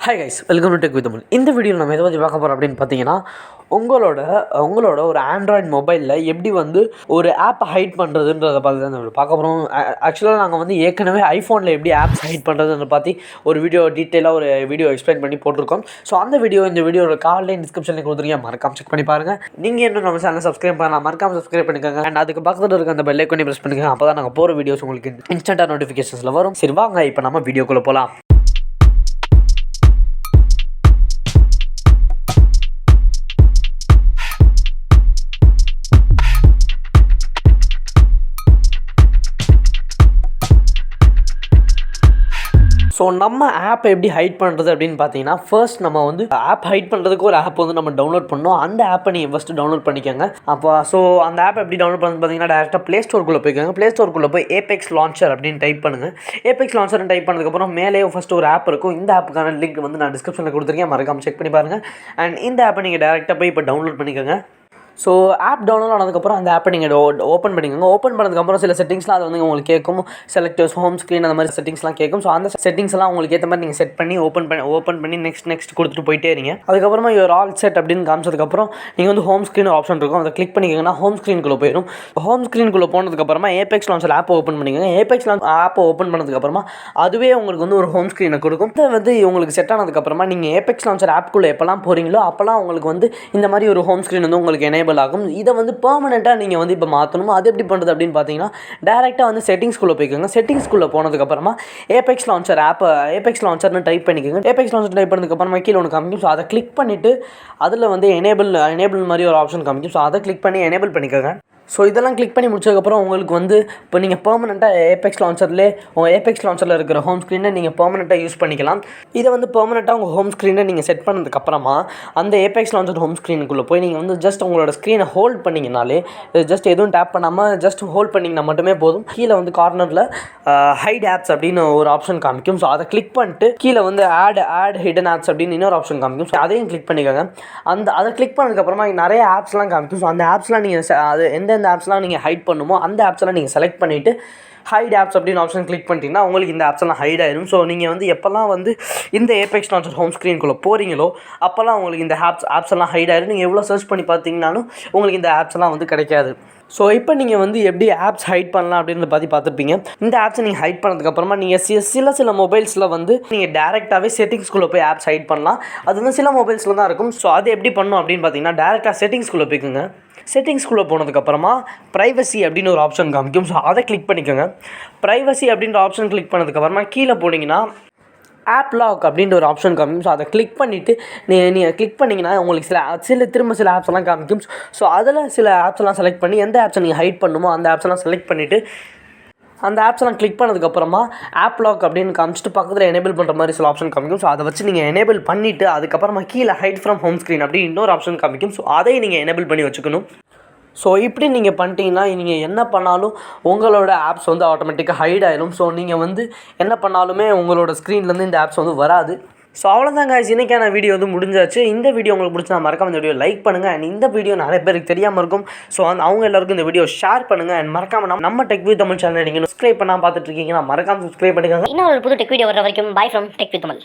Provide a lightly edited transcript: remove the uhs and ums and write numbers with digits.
Hi guys, welcome to tech with Tamil. இந்த வீடியோவில் நம்ம எதை பற்றி பார்க்க போகிறோம் அப்படின்னு பார்த்தீங்கன்னா, உங்களோட ஒரு ஆண்ட்ராய்டு மொபைலில் எப்படி ஒரு ஆப்பை ஹைட் பண்ணுறதுன்றதை பார்த்து தான் நம்ம பார்க்க போகிறோம். ஆக்சுவலாக நாங்கள் ஏற்கனவே ஐஃபோனில் எப்படி ஆப்ஸ் ஹைட் பண்ணுறதுன்னு பார்த்து ஒரு வீடியோ எக்ஸ்பிளைன் பண்ணி போட்டிருக்கோம். ஸோ அந்த இந்த வீடியோட காலையில் டிஸ்கிரிப்ஷனில் கொடுத்துருக்கேன், மறக்காம செக் பண்ணி பாருங்கள். நீங்கள் இன்னும் நம்ம சேனலை சப்ஸ்கிரைப் பண்ணலாம், மறக்காம சப்ஸ்கிரைப் பண்ணிக்கோங்க. அண்ட் அதுக்கு பக்கத்தில் இருக்க அந்த பெல் ஐக்கானை ப்ரெஸ் பண்ணிக்கோங்க. அப்போ தான் நாங்கள் போகிற வீடியோஸ் உங்களுக்கு இன்ஸ்டன்ட்டாக நோட்டிஃபிகேஷன்ஸில் வரும். சரி வாங்க, இப்போ நம்ம வீடியோக்குள்ளே போகலாம். ஸோ நம்ம ஆப்பை எப்படி ஹைட் பண்ணுறது அப்படின்னு பார்த்தீங்கன்னா, ஃபர்ஸ்ட் நம்ம ஆப் ஹைட் பண்ணுறதுக்கு ஒரு ஆப் நம்ம டவுன்லோட் பண்ணோம். அந்த ஆப்பை நீங்கள் ஃபஸ்ட்டு டவுன்லோட் பண்ணிக்கோங்க. அப்போ அந்த ஆப் எப்படி டவுன்லோட் பண்ணுறது பார்த்தீங்கன்னா, டேரெக்டாக ப்ளே ஸ்டோருக்குள்ளே போய்க்கோங்க. ப்ளே ஸ்டோருக்குள்ளே போய் ஏபெக்ஸ் லான்ச்சர் அப்படின்னு டைப் பண்ணுங்கள். ஏபெக்ஸ் லான்ச்சர்னு டைப் பண்ணதுக்கப்புறம் மேலே ஃபஸ்ட்டு ஒரு ஆப் இருக்கும். இந்த ஆப்புக்கான லிங்க் நான் டிஸ்கிரிப்ஷனில் கொடுத்துருக்கேன், மறக்காம செக் பண்ணி பாருங்கள். அண்ட் இந்த ஆப்பை நீங்கள் டேரெக்டாக போய் இப்போ டவுன்லோட் பண்ணிக்கோங்க. ஸோ ஆப் டவுன்லோட் ஆனதுக்கப்புறம் அந்த ஆப்பை நீங்கள் ஓப்பன் பண்ணிக்கோங்க. ஓப்பன் பண்ணதுக்கப்புறம் சில செட்டிங்ஸ்லாம் அது உங்களுக்கு கேட்கும். செலக்டர்ஸ், ஹோம் ஸ்க்ரீன், அந்த மாதிரி செட்டிங்ஸ்லாம் கேட்கும். ஸோ அந்த செட்டிங்ஸ்லாம் உங்களுக்கு ஏற்ற மாதிரி நீங்கள் செட் பண்ணி ஓப்பன் பண்ணி நெக்ஸ்ட் கொடுத்துட்டு போயிட்டே இருங்க. அதுக்கப்புறமா யூர் ஆல் செட் அப்படின்னு காமிச்சதுக்கப்புறம் நீங்கள் ஹோம் ஸ்க்ரீன் ஆப்ஷன் இருக்கும், அதை கிளிக் பண்ணிக்கோங்கன்னா ஹோம் ஸ்க்ரீனுக்குள்ளே போயிடும். ஹோம் ஸ்க்ரீனுக்குள்ளே போனதுக்கப்புறமா ஏபெக்ஸ் லான்ச்சர் ஆப்பை ஓப்பன் பண்ணிக்கோங்க. ஏபெக்ஸ் ஆப்பை ஓப்பன் பண்ணதுக்கப்புறமா அதுவே உங்களுக்கு ஒரு ஹோம் ஸ்க்ரீனை கொடுக்கும். இதை உங்களுக்கு செட் ஆனதுக்கப்புறமா நீங்கள் ஏபெக்ஸ் லான்ச்சர் ஆப்குள்ளே எப்போல்லாம் போகிறீங்களோ அப்போல்லாம் உங்களுக்கு இந்த மாதிரி ஒரு ஹோம் ஸ்க்ரீன் உங்களுக்கு எனேபிள் ஆகும். இதை பெர்மனெண்ட்டாக நீங்கள் இப்போ மாற்றணுமோ. அது எப்படி பண்ணுறது அப்படின்னு பார்த்தீங்கன்னா, டேரெக்டாக செட்டிங்ஸ்குள்ளே போய்க்கோங்க. செட்டிங்ஸ்குள்ளே போனதுக்கப்புறமா ஏபெக்ஸ் லான்ச்சர்னு டைப் பண்ணிக்கோங்க. ஏபெக்ஸ் லான்ச்சர் டைப் பண்ணதுக்கப்புறமா கீழே ஒன்று காமிக்கும். ஸோ அதை கிளிக் பண்ணிவிட்டு அதில் எனேபிள் மாதிரி ஒரு ஆப்ஷன் காமிக்கும். ஸோ அதை கிளிக் பண்ணி எனேபிள் பண்ணிக்கோங்க. ஸோ இதெல்லாம் கிளிக் பண்ணி முடிச்சதுக்கப்புறம் உங்களுக்கு இப்போ நீங்கள் பெர்மனெண்ட்டாக ஏபெக்ஸ் லான்ச்சரில் இருக்கிற ஹோம் ஸ்க்ரீனை நீங்கள் பெர்மனெண்ட்டாக யூஸ் பண்ணிக்கலாம். இதை பெர்மனெண்ட்டாக உங்கள் ஹோம் ஸ்க்ரீனை நீங்கள் செட் பண்ணதுக்கப்புறமா அந்த ஏபெக்ஸ் லான்ச்சர் ஹோம் ஸ்க்ரீனுக்குள்ளே போய் நீங்கள் ஜஸ்ட் உங்களோட ஸ்க்ரீனை ஹோல்ட் பண்ணிங்கனாலே, ஜஸ்ட் எதுவும் டேப் பண்ணாமல் ஜஸ்ட் ஹோல்ட் பண்ணிங்கன்னா மட்டுமே போதும். கீழே கார்னரில் ஹைட் ஆப்ஸ் அப்படின்னு ஒரு ஆப்ஷன் காமிக்கும். ஸோ அதை கிளிக் பண்ணிட்டு கீழே ஆட் ஹிடன் ஆப்ஸ் அப்படின்னு இன்னொரு ஆப்ஷன் காமிக்கும். ஸோ அதையும் கிளிக் பண்ணிக்கோங்க. அதை கிளிக் பண்ணதுக்கப்புறமா நிறைய ஆப்ஸ்லாம் காமிக்கும். ஸோ அந்த ஆப்ஸ்லாம் நீங்கள் எந்தெந்த ஆப்ஸ்லாம் நீங்கள் ஹைட் பண்ணுமோ அந்த ஆப்ஸ்லாம் நீங்கள் செலக்ட் பண்ணிவிட்டு ஹைட் ஆப்ஸ் அப்படின்னு ஆப்ஷன் கிளிக் பண்ணிட்டீங்கன்னா உங்களுக்கு இந்த ஆப்ஸ்லாம் ஹைட் ஆயிடும். ஸோ நீங்கள் எப்போல்லாம் இந்த ஏபெக்ஸ் லான்ச்சர் ஹோம் ஸ்க்ரீனுக்குள்ளே போகிறீங்களோ அப்போல்லாம் உங்களுக்கு இந்த ஆப்ஸ் எல்லாம் ஹைட் ஆயிடும். நீங்கள் எவ்வளோ சர்ச் பண்ணி பார்த்தீங்கன்னாலும் உங்களுக்கு இந்த ஆப்ஸ் எல்லாம் கிடைக்காது. ஸோ இப்போ நீங்கள் எப்படி ஆப்ஸ் ஹைட் பண்ணலாம் அப்படின்னு பார்த்துருப்பீங்க. இந்த ஆப்ஸை நீங்கள் ஹைட் பண்ணதுக்கப்புறமா நீங்கள் சில மொபைல்ஸில் நீங்கள் டேரெக்டாகவே செட்டிங்ஸ்குள்ளே போய் ஆப்ஸ் ஹைட் பண்ணலாம். அது சில மொபைல்ஸில் தான் இருக்கும். ஸோ அது எப்படி பண்ணணும் அப்படின்னு பார்த்தீங்கன்னா, டேரெக்டாக செட்டிங்ஸ்குள்ளே போய்க்குங்க. செட்டிங்ஸ்குள்ளே போனதுக்கப்புறமா ப்ரைவசி அப்படின்னு ஒரு ஆப்ஷன் காமிக்கும். ஸோ அதை கிளிக் பண்ணிக்கோங்க. ப்ரைவசி அப்படின்ற ஆப்ஷன் கிளிக் பண்ணதுக்கப்புறமா கீழே போனீங்கன்னா ஆப் லாக் அப்படின்ற ஒரு ஆப்ஷன் காமிக்கும். ஸோ அதை கிளிக் பண்ணிவிட்டு நீங்கள் கிளிக் பண்ணிங்கன்னா உங்களுக்கு சில ஆப்ஸ் எல்லாம் காமிக்கும். ஸோ அதில் சில ஆப்ஸ் எல்லாம் செலக்ட் பண்ணி எந்த ஆப்ஸை நீங்கள் ஹைட் பண்ணுமோ அந்த ஆப்ஸ் எல்லாம் செலக்ட் பண்ணிவிட்டு அந்த ஆப்ஸ்லாம் கிளிக் பண்ணதுக்கப்புறமா ஆப் லாக் அப்படின்னு காமிச்சிட்டு பக்கத்தில் எனேபிள் பண்ணுற மாதிரி சில ஆப்ஷன் காமிக்கும். ஸோ அதை வச்சு நீங்கள் எனேபிள் பண்ணிவிட்டு அதுக்கப்புறமா கீழே ஹைட் ஃப்ரம் ஹோம் ஸ்க்ரீன் அப்படின்னு இன்னொரு ஆப்ஷன் காமிக்கும். ஸோ அதையும் நீங்கள் எனேபிள் பண்ணி வச்சுக்கணும். ஸோ இப்படி நீங்கள் பண்ணிட்டீங்கன்னா நீங்கள் என்ன பண்ணாலும் உங்களோட ஆப்ஸ் ஆட்டோமேட்டிக்காக ஹைட் ஆயிடும். ஸோ நீங்கள் என்ன பண்ணாலுமே உங்களோட ஸ்க்ரீன்லேருந்து இந்த ஆப்ஸ் வராது. ஸோ அவ்வளோதாங்க, இன்றைக்கான வீடியோ முடிஞ்சாச்சு. இந்த வீடியோ உங்களுக்கு பிடிச்சா மறக்காம இந்த வீடியோ லைக் பண்ணுங்கள். அண்ட் இந்த வீடியோ நிறைய பேருக்கு தெரியாமல் இருக்கும். ஸோ அவங்க எல்லாருக்கும் இந்த வீடியோ ஷேர் பண்ணுங்கள். அண்ட் மறக்காம நம்ம TechView தமிழ் சேனல் நீங்கள் சப்ஸ்கிரைப் பண்ணால் பார்த்துட்டு இருக்கீங்கன்னா மறக்காம சப்ஸ்கிரைப் பண்ணிக்கோங்க. இன்னும் ஒரு புது டெக் வீடியோ வர வரைக்கும் பை ஃப்ரம் TechView தமிழ்.